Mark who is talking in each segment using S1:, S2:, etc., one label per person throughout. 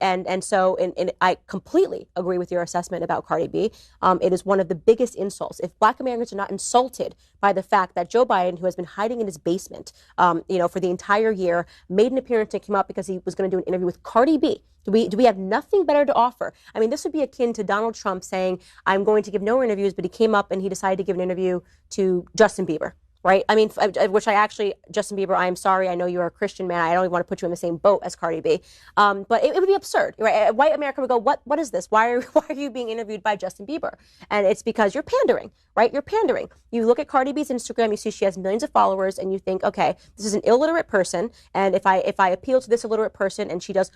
S1: And I completely agree with your assessment about Cardi B. It is one of the biggest insults. If Black Americans are not insulted by the fact that Joe Biden, who has been hiding in his basement, for the entire year, made an appearance and came out because he was going to do an interview with Cardi B. Do we have nothing better to offer? I mean, this would be akin to Donald Trump saying, I'm going to give no interviews, but he came up and he decided to give an interview to Justin Bieber. Right. I mean, Justin Bieber, I'm sorry. I know you're a Christian man. I don't even want to put you in the same boat as Cardi B. But it would be absurd. Right. White America would go, what is this? Why are you being interviewed by Justin Bieber? And it's because you're pandering. Right. You're pandering. You look at Cardi B's Instagram, you see she has millions of followers, and you think, OK, this is an illiterate person. And if I appeal to this illiterate person and she does,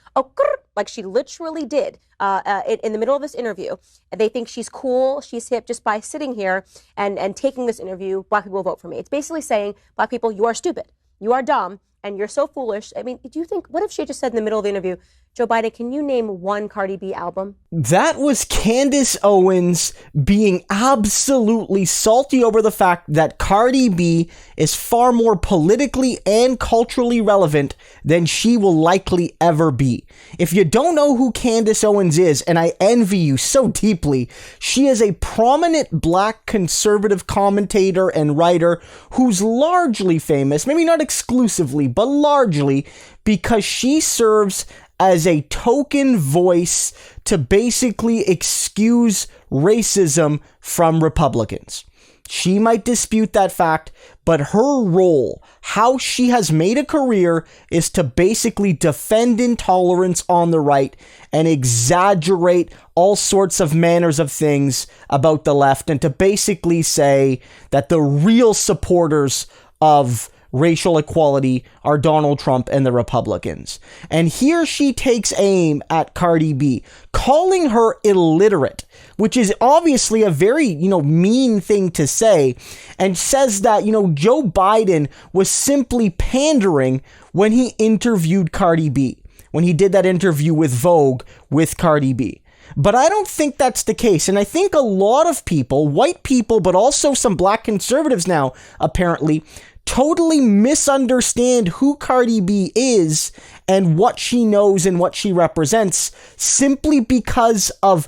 S1: like she literally did in the middle of this interview, and they think she's cool, she's hip just by sitting here and taking this interview, Black people will vote for me. It's basically saying, Black people, you are stupid, you are dumb, and you're so foolish. I mean, do you think, what if she just said in the middle of the interview, Joe Biden, can you name one Cardi B album?
S2: That was Candace Owens being absolutely salty over the fact that Cardi B is far more politically and culturally relevant than she will likely ever be. If you don't know who Candace Owens is, and I envy you so deeply, she is a prominent Black conservative commentator and writer who's largely famous, maybe not exclusively, but largely because she serves as a token voice to basically excuse racism from Republicans. She might dispute that fact, but her role, how she has made a career, is to basically defend intolerance on the right and exaggerate all sorts of manners of things about the left, and to basically say that the real supporters of racial equality are Donald Trump and the Republicans. And here she takes aim at Cardi B, calling her illiterate, which is obviously a very, mean thing to say, and says that, Joe Biden was simply pandering when he interviewed Cardi B, when he did that interview with Vogue with Cardi B. But I don't think that's the case. And I think a lot of people, white people, but also some Black conservatives now, apparently, totally misunderstand who Cardi B is and what she knows and what she represents simply because of,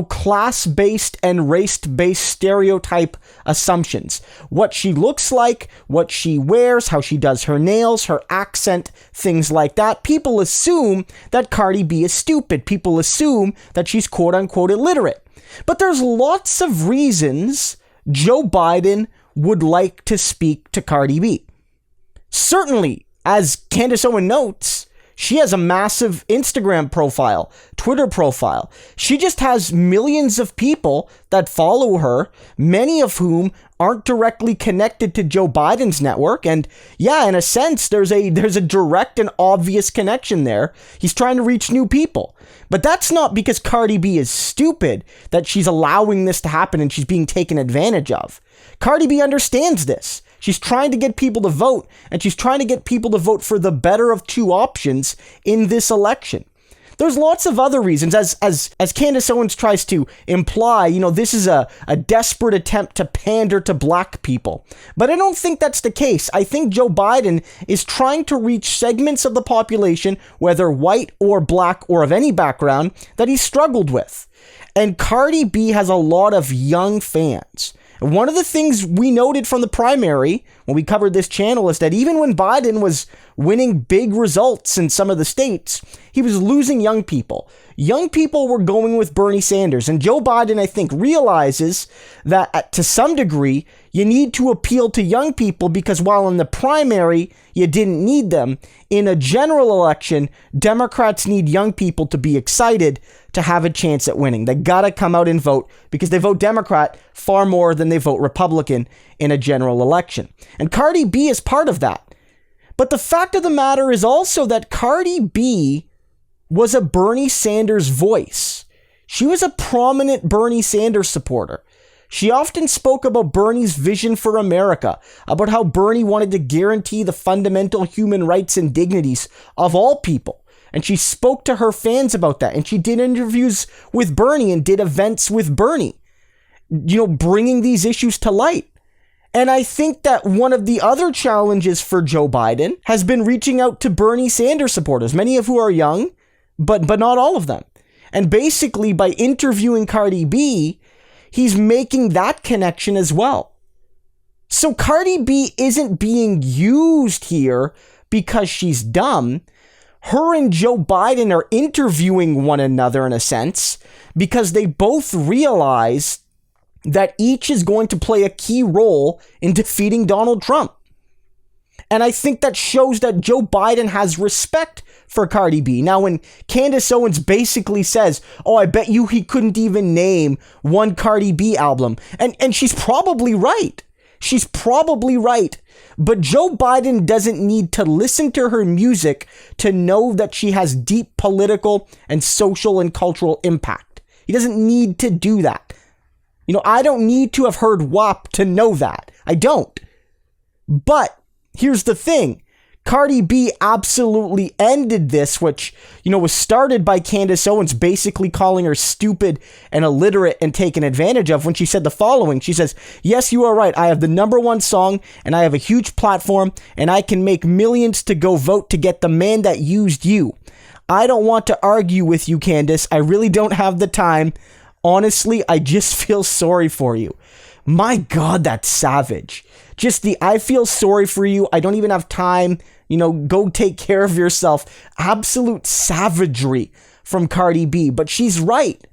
S2: class-based and race-based stereotype assumptions. What she looks like, what she wears, how she does her nails, her accent, things like that. People assume that Cardi B is stupid. People assume that she's quote-unquote illiterate. But there's lots of reasons Joe Biden would like to speak to Cardi B. Certainly, as Candace Owens notes, she has a massive Instagram profile, Twitter profile. She just has millions of people that follow her, many of whom aren't directly connected to Joe Biden's network. And yeah, in a sense, there's a direct and obvious connection there. He's trying to reach new people. But that's not because Cardi B is stupid that she's allowing this to happen and she's being taken advantage of. Cardi B understands this. She's trying to get people to vote, and she's trying to get people to vote for the better of two options in this election. There's lots of other reasons, as Candace Owens tries to imply, this is a desperate attempt to pander to Black people. But I don't think that's the case. I think Joe Biden is trying to reach segments of the population, whether white or Black or of any background, that he's struggled with. And Cardi B has a lot of young fans. And one of the things we noted from the primary when we covered this channel is that even when Biden was winning big results in some of the states, he was losing young people. Young people were going with Bernie Sanders. And Joe Biden, I think, realizes that to some degree, you need to appeal to young people because while in the primary, you didn't need them, in a general election, Democrats need young people to be excited to have a chance at winning. They gotta come out and vote because they vote Democrat far more than they vote Republican in a general election. And Cardi B is part of that. But the fact of the matter is also that Cardi B was a Bernie Sanders voice. She was a prominent Bernie Sanders supporter. She often spoke about Bernie's vision for America, about how Bernie wanted to guarantee the fundamental human rights and dignities of all people. And she spoke to her fans about that. And she did interviews with Bernie and did events with Bernie, bringing these issues to light. And I think that one of the other challenges for Joe Biden has been reaching out to Bernie Sanders supporters, many of who are young, but not all of them. And basically, by interviewing Cardi B, he's making that connection as well. So Cardi B isn't being used here because she's dumb. Her and Joe Biden are interviewing one another in a sense because they both realize that each is going to play a key role in defeating Donald Trump. And I think that shows that Joe Biden has respect for Cardi B. Now, when Candace Owens basically says, oh, I bet you he couldn't even name one Cardi B album. And she's probably right. She's probably right. But Joe Biden doesn't need to listen to her music to know that she has deep political and social and cultural impact. He doesn't need to do that. You know, I don't need to have heard WAP to know that. I don't. But here's the thing. Cardi B absolutely ended this, which, you know, was started by Candace Owens basically calling her stupid and illiterate and taken advantage of when she said the following. She says, yes, you are right. I have the #1 song and I have a huge platform and I can make millions to go vote to get the man that used you. I don't want to argue with you, Candace. I really don't have the time. Honestly, I just feel sorry for you. My God, that's savage. Just the I feel sorry for you. I don't even have time. You know, go take care of yourself. Absolute savagery from Cardi B. But she's right.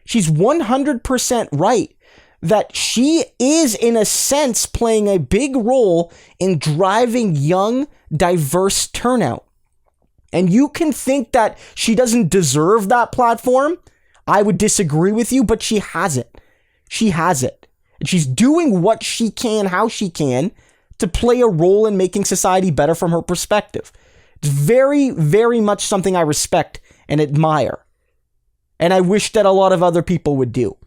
S2: She's 100% right that she is, in a sense, playing a big role in driving young, diverse turnout. And you can think that she doesn't deserve that platform. I would disagree with you, but she has it. She has it. And she's doing what she can, how she can, to play a role in making society better from her perspective. It's very, very much something I respect and admire. And I wish that a lot of other people would do.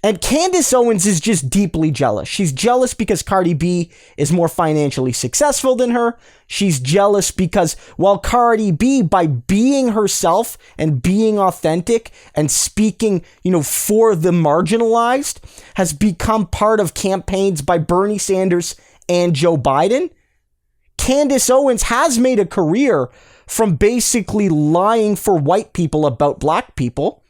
S2: And Candace Owens is just deeply jealous. She's jealous because Cardi B is more financially successful than her. She's jealous because while Cardi B, by being herself and being authentic and speaking, you know, for the marginalized, has become part of campaigns by Bernie Sanders and Joe Biden, Candace Owens has made a career from basically lying for white people about black people.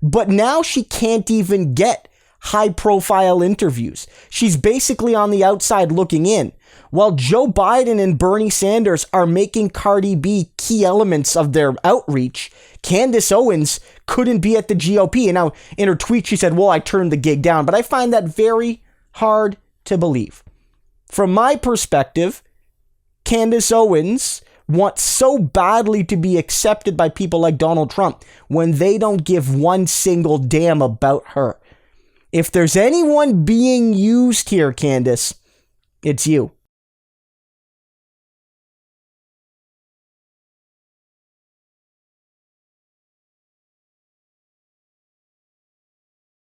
S2: But now she can't even get high-profile interviews. She's basically on the outside looking in. While Joe Biden and Bernie Sanders are making Cardi B key elements of their outreach, Candace Owens couldn't be at the GOP. And now in her tweet, she said, well, I turned the gig down. But I find that very hard to believe. From my perspective, Candace Owens wants so badly to be accepted by people like Donald Trump when they don't give one single damn about her. If there's anyone being used here, Candace, it's you.